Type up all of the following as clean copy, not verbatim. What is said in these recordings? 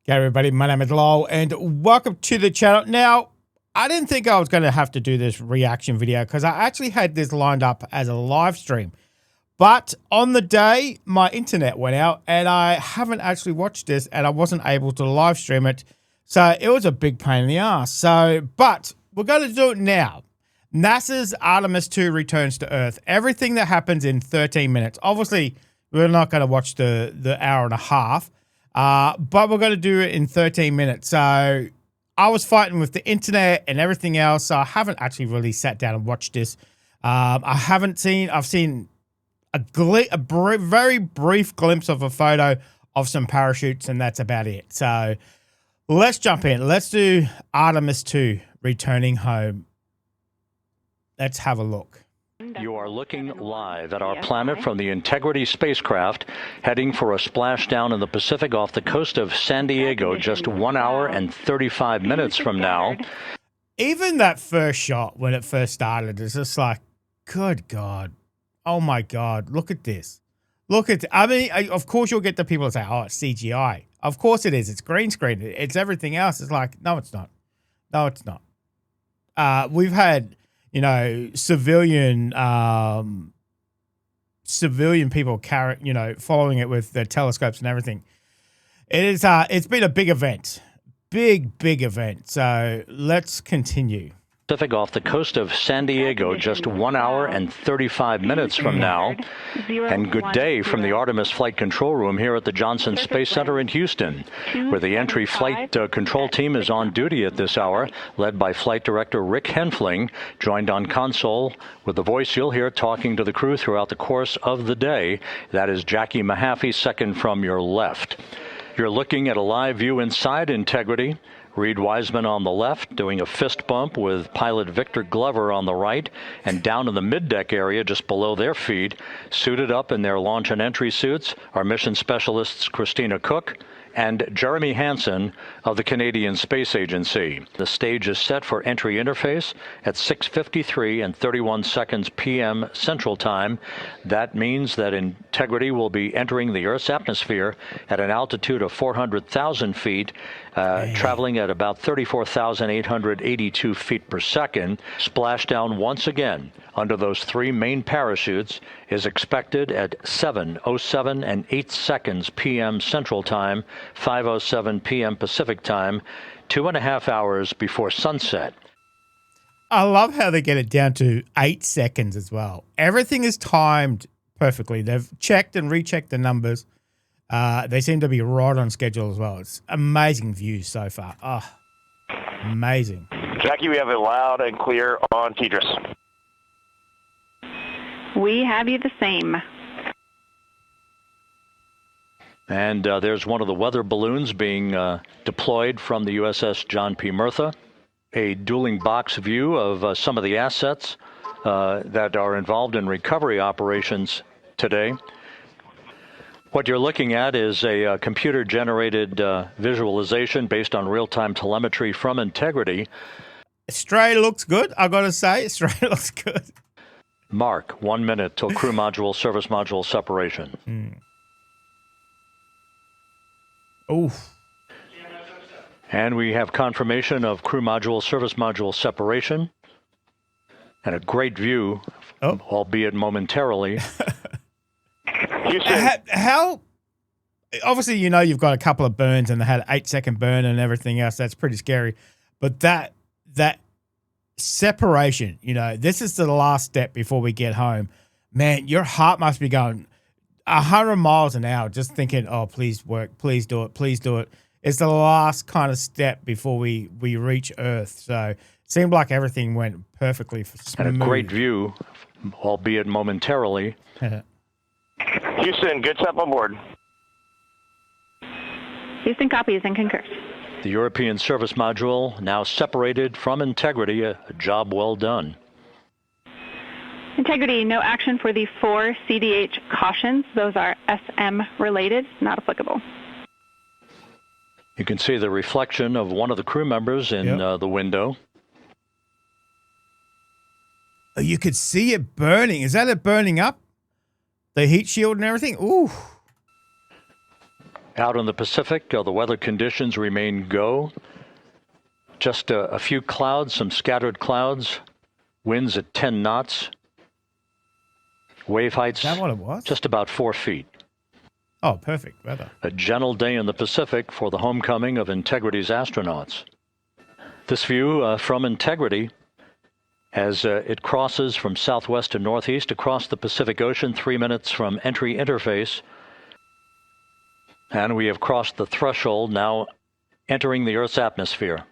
G'day everybody, my name is Lowell and welcome to the channel. Now, I didn't think I was going to have to do this reaction video because I actually had this lined up as a live stream. But on the day, my internet went out and I haven't actually watched this and I wasn't able to live stream it. So it was a big pain in the ass. But we're going to do it now. NASA's Artemis 2 returns to Earth. Everything that happens in 13 minutes. Obviously, we're not going to watch the hour and a half. But we're going to do it in 13 minutes. So I was fighting with the internet and everything else. So I haven't actually really sat down and watched this. I've seen a very brief glimpse of a photo of some parachutes and that's about it. So let's jump in. Let's do Artemis 2 returning home. Let's have a look. You are looking live at our planet from the Integrity spacecraft, heading for a splashdown in the Pacific off the coast of San Diego just 1 hour and 35 minutes from now. Even that first shot when it first started is just like, good God. Oh my God, look at this. I mean, of course you'll get the people that say, oh, it's CGI. Of course it is. It's green screen. It's everything else. It's like, no, it's not. No, it's not. We've had, you know, civilian people following it with their telescopes and everything. It's been a big event, big event. So let's continue. Pacific off the coast of San Diego just 1 hour and 35 minutes from now. And good day from the Artemis Flight Control Room here at the Johnson Space Center in Houston, where the entry flight control team is on duty at this hour, led by Flight Director Rick Henfling, joined on console with the voice you'll hear talking to the crew throughout the course of the day. That is Jackie Mahaffey, second from your left. You're looking at a live view inside Integrity. Reed Wiseman on the left, doing a fist bump with pilot Victor Glover on the right, and down in the middeck area just below their feet, suited up in their launch and entry suits, are mission specialists Christina Cook and Jeremy Hansen of the Canadian Space Agency. The stage is set for entry interface at 6:53 and 31 seconds p.m. Central Time. That means that Integrity will be entering the Earth's atmosphere at an altitude of 400,000 feet, traveling at about 34,882 feet per second. Splashdown once again under those three main parachutes is expected at 7:07 and 8 seconds p.m. Central Time, 5:07 p.m. Pacific Time, 2.5 hours before sunset. I love how they get it down to 8 seconds as well. Everything is timed perfectly. They've checked and rechecked the numbers. They seem to be right on schedule as well. It's amazing views so far. Oh, amazing. Jackie, we have it loud and clear on Tidris. We have you the same. And there's one of the weather balloons being deployed from the USS John P. Murtha. A dueling box view of some of the assets that are involved in recovery operations today. What you're looking at is a computer-generated visualization based on real-time telemetry from Integrity. Australia looks good, I've got to say. Australia looks good. Mark, 1 minute till crew module, service module separation. Oof. And we have confirmation of crew module, service module separation. And a great view, albeit momentarily. How obviously, you know, you've got a couple of burns and they had an 8-second burn and everything else. That's pretty scary. But that separation, you know, this is the last step before we get home. Man, your heart must be going 100 miles an hour just thinking, oh, please work, please do it, please do it. It's the last kind of step before we reach Earth. So it seemed like everything went perfectly smooth. And a great view, albeit momentarily. Houston, good step on board. Houston copies and concurs. The European service module now separated from Integrity, a job well done. Integrity, no action for the 4 CDH cautions. Those are SM related, not applicable. You can see the reflection of one of the crew members in the window. Oh, you could see it burning. Is that it burning up? The heat shield and everything? Ooh. Out in the Pacific, the weather conditions remain go. Just a few clouds, some scattered clouds. Winds at 10 knots. Wave heights Is that what it was? just about 4 feet. Oh, perfect weather. A gentle day in the Pacific for the homecoming of Integrity's astronauts. This view from Integrity as it crosses from southwest to northeast across the Pacific Ocean, 3 minutes from entry interface. And we have crossed the threshold, now entering the Earth's atmosphere.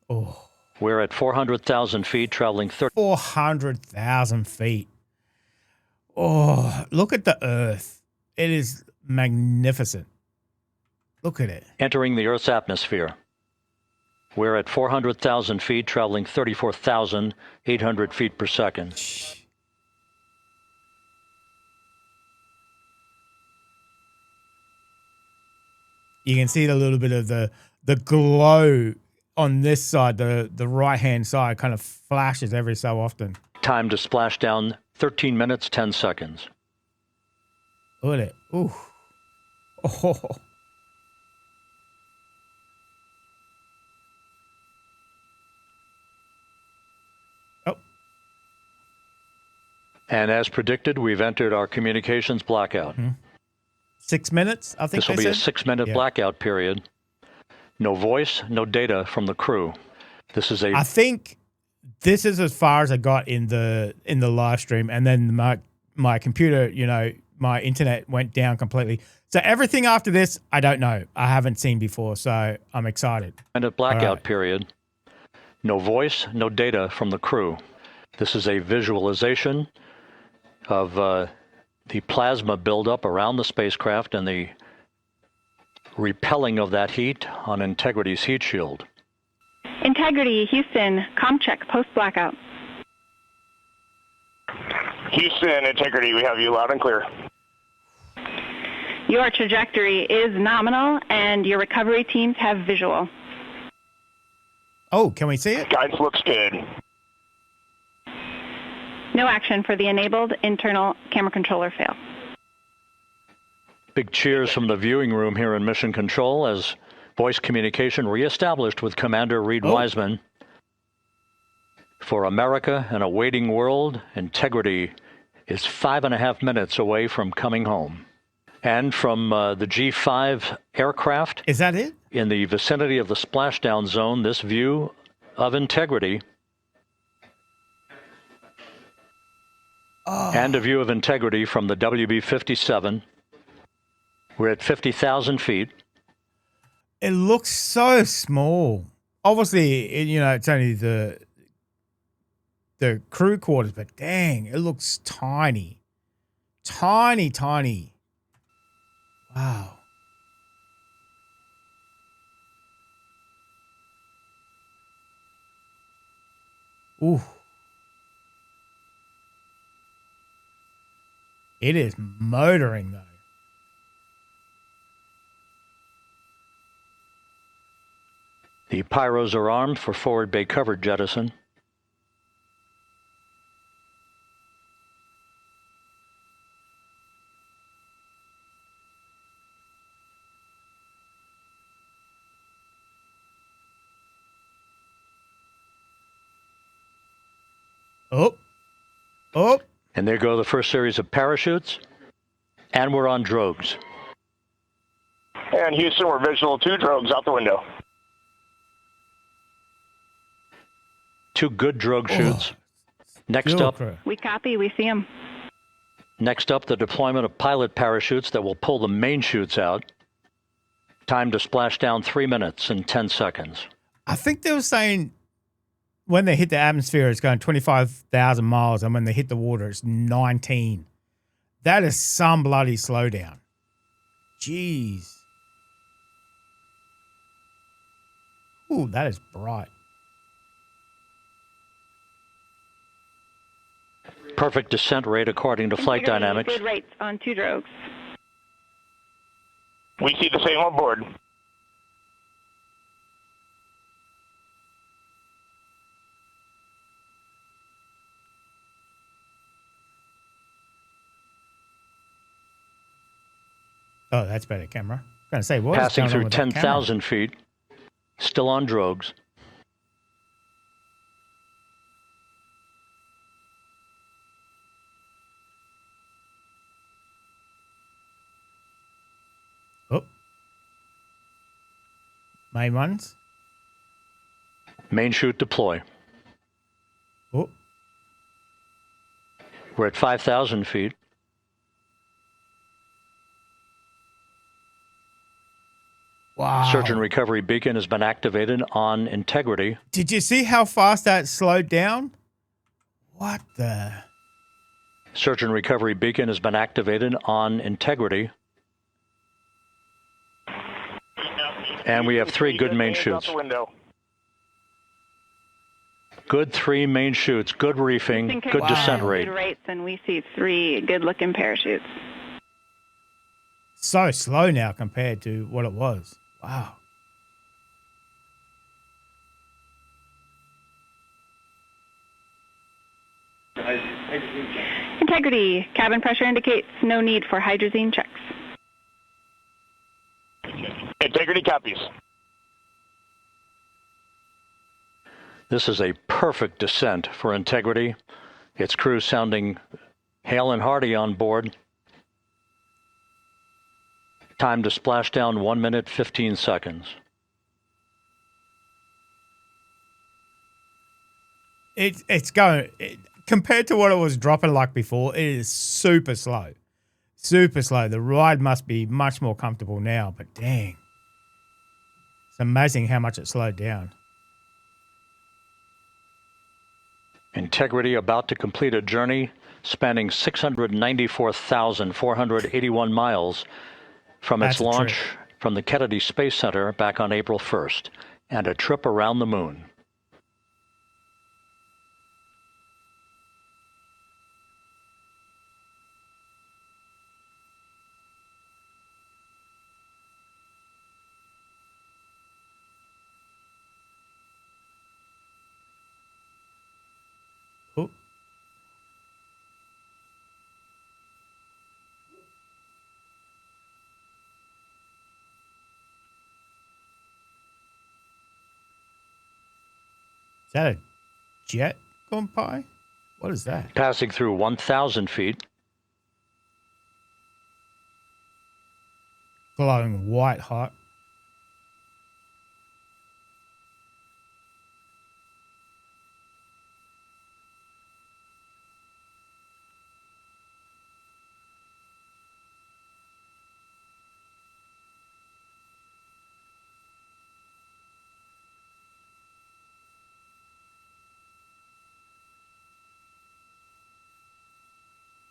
Oh, We're at 400,000 feet, traveling 400,000 feet. Oh, look at the Earth. It is magnificent. Look at it. entering the Earth's atmosphere. We're at 400,000 feet, traveling 34,800 feet per second. You can see a little bit of the glow on this side, the right-hand side kind of flashes every so often. Time to splash down, 13 minutes, 10 seconds. Look at it. Ooh. Oh. Oh. And as predicted, we've entered our communications blackout. 6 minutes, I think This will be a 6-minute blackout period. No voice, no data from the crew. This is I think this is as far as I got in the live stream, and then my computer, my internet went down completely. So everything after this, I don't know. I haven't seen before, so I'm excited. minute blackout period. No voice, no data from the crew. This is a visualization of the plasma buildup around the spacecraft and the repelling of that heat on Integrity's heat shield. Integrity, Houston, comm check, post-blackout. Houston, Integrity, we have you loud and clear. Your trajectory is nominal, and your recovery teams have visual. Oh, can we see it? Guidance looks good. No action for the enabled internal camera controller fail. Big cheers from the viewing room here in Mission Control as voice communication reestablished with Commander Reed Wiseman. For America and a waiting world, Integrity is 5.5 minutes away from coming home. And from the G5 aircraft, Is that it? in the vicinity of the splashdown zone, this view of Integrity and a view of Integrity from the WB-57. We're at 50,000 feet. It looks so small. Obviously, it's only the crew quarters, but dang, it looks tiny. Tiny, tiny. Wow. Ooh. It is motoring, though. The pyros are armed for forward bay cover jettison. Oh. Oh. And there go the first series of parachutes. And we're on drogues. And Houston, we're visual 2 drogues out the window. 2 good drogue shoots. Next up, We copy. We see them. Next up, the deployment of pilot parachutes that will pull the main chutes out. Time to splash down 3 minutes and 10 seconds. I think they were saying when they hit the atmosphere, it's going 25,000 miles, and when they hit the water, it's 19. That is some bloody slowdown. Jeez. Ooh, that is bright. Perfect descent rate according to flight Integrity, dynamics. good rates on 2 drogues. We see the same on board. Oh, that's better camera. going to say, what is Passing going on through with that camera? 10,000 feet. Still on drogues. Oh. Main ones. Main chute deploy. Oh. We're at 5,000 feet. Wow. Search and recovery beacon has been activated on integrity. Did you see how fast that slowed down? What the? Search and recovery beacon has been activated on integrity. And we have 3 good main chutes. Good 3 main chutes, good reefing, good descent rate. Good rates, and we see 3 good-looking parachutes. So slow now compared to what it was. Wow. Integrity. Cabin pressure indicates no need for hydrazine checks. Integrity copies. This is a perfect descent for integrity. Its crew sounding hale and hearty on board. Time to splash down 1 minute, 15 seconds. It's going, compared to what it was dropping like before, it is super slow. Super slow. The ride must be much more comfortable now, but dang. It's amazing how much it slowed down. Integrity about to complete a journey spanning 694,481 miles from its launch from the Kennedy Space Center back on April 1st, and a trip around the moon. Oh. Is that a jet gone by? What is that? Passing through 1,000 feet. Glowing white hot.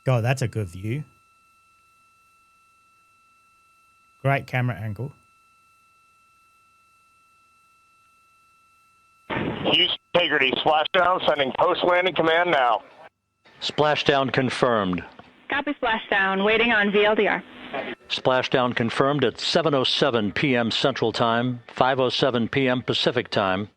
God, that's a good view. Great camera angle. Houston Integrity, splashdown, sending post-landing command now. Splashdown confirmed. Copy splashdown. Waiting on VLDR. Splashdown confirmed at 7:07 p.m. Central Time, 5:07 p.m. Pacific Time.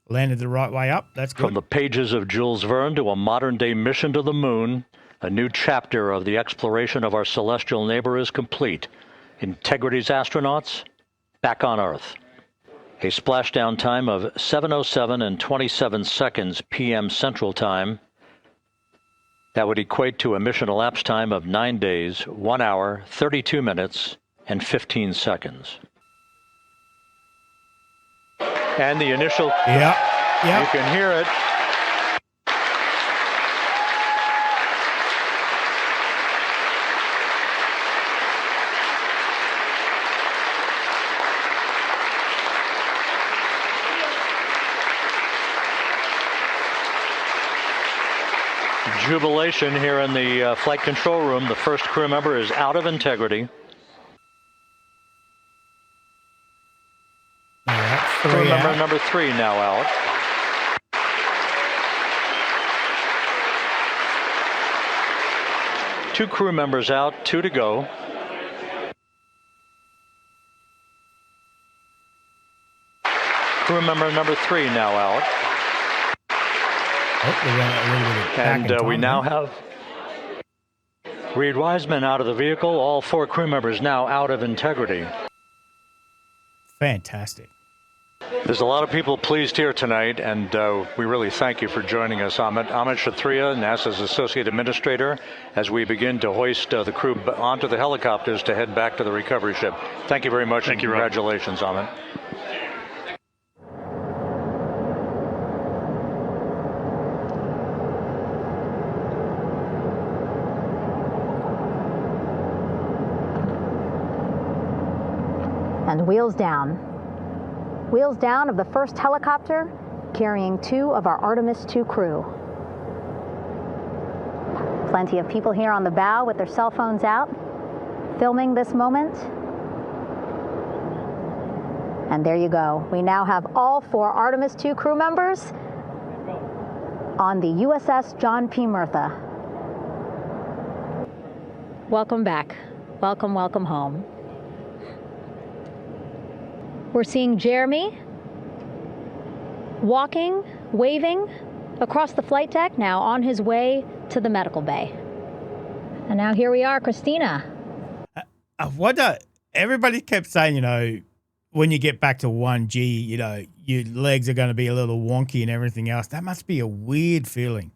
Landed the right way up. That's good. From the pages of Jules Verne to a modern-day mission to the moon, a new chapter of the exploration of our celestial neighbor is complete. Integrity's astronauts back on Earth. A splashdown time of 7:07 and 27 seconds p.m. Central Time. That would equate to a mission elapsed time of 9 days, 1 hour, 32 minutes, and 15 seconds. And the initial... Yep. You can hear it. Jubilation here in the flight control room. The first crew member is out of integrity. Crew member number 3 now out. Two crew members out, 2 to go. Crew member number 3 now out. And we now have Reed Wiseman out of the vehicle. All 4 crew members now out of integrity. fantastic. There's a lot of people pleased here tonight, and we really thank you for joining us, Amit. Amit Kshatriya, NASA's Associate Administrator, as we begin to hoist the crew onto the helicopters to head back to the recovery ship. Thank you very much, and congratulations, Amit. And wheels down. Wheels down of the first helicopter carrying 2 of our Artemis II crew. Plenty of people here on the bow with their cell phones out, filming this moment. And there you go. We now have all 4 Artemis II crew members on the USS John P. Murtha. Welcome back. Welcome, welcome home. We're seeing Jeremy walking, waving across the flight deck, now on his way to the medical bay. And now here we are, Christina. Everybody kept saying, you know, when you get back to 1G, you know, your legs are going to be a little wonky and everything else. That must be a weird feeling.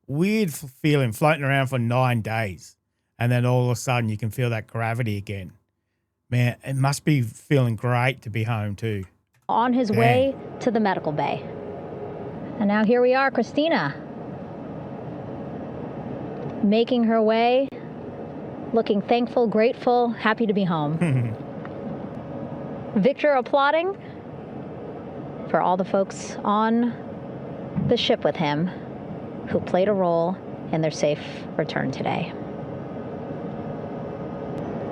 Weird feeling floating around for 9 days. And then all of a sudden you can feel that gravity again. Man, it must be feeling great to be home too. On his way to the medical bay. And now here we are, Christina. Making her way, looking thankful, grateful, happy to be home. Victor applauding for all the folks on the ship with him who played a role in their safe return today.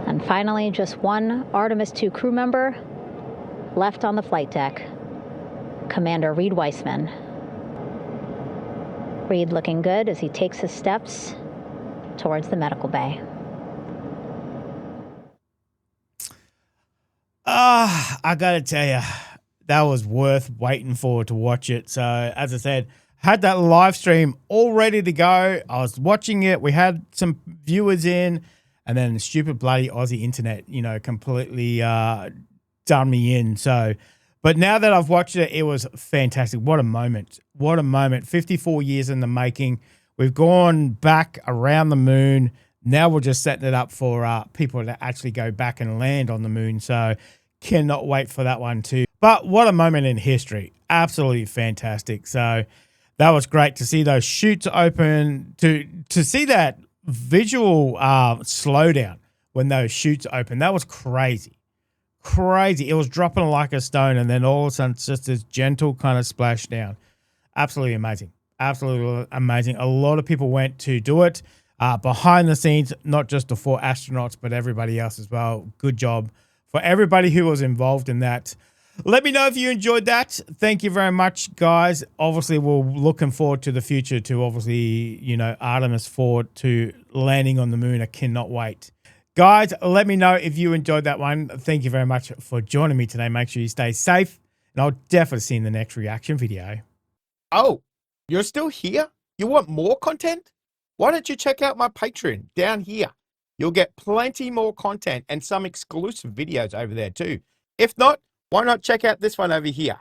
And finally, just one Artemis II crew member left on the flight deck, Commander Reed Weissman. Reed looking good as he takes his steps towards the medical bay. I gotta tell you, that was worth waiting for to watch it. So, as I said, had that live stream all ready to go. I was watching it. We had some viewers in. And then the stupid bloody Aussie internet, you know, completely done me in. So, but now that I've watched it, it was fantastic. What a moment. What a moment. 54 years in the making. We've gone back around the moon. Now we're just setting it up for people to actually go back and land on the moon. So cannot wait for that one too. But what a moment in history. Absolutely fantastic. So that was great to see those chutes open, to see that visual slowdown when those chutes open. That was crazy. It was dropping like a stone, and then all of a sudden it's just this gentle kind of splashdown. Absolutely amazing. Absolutely amazing. A lot of people went to do it behind the scenes, not just the 4 astronauts, but everybody else as well. Good job for everybody who was involved in that. Let me know if you enjoyed that. Thank you very much, guys. Obviously, we're looking forward to the future, to obviously, you know, Artemis 4 to landing on the moon. I cannot wait. Guys, let me know if you enjoyed that one. Thank you very much for joining me today. Make sure you stay safe, and I'll definitely see you in the next reaction video. Oh, you're still here? You want more content? Why don't you check out my Patreon down here? You'll get plenty more content and some exclusive videos over there too. If not, why not check out this one over here?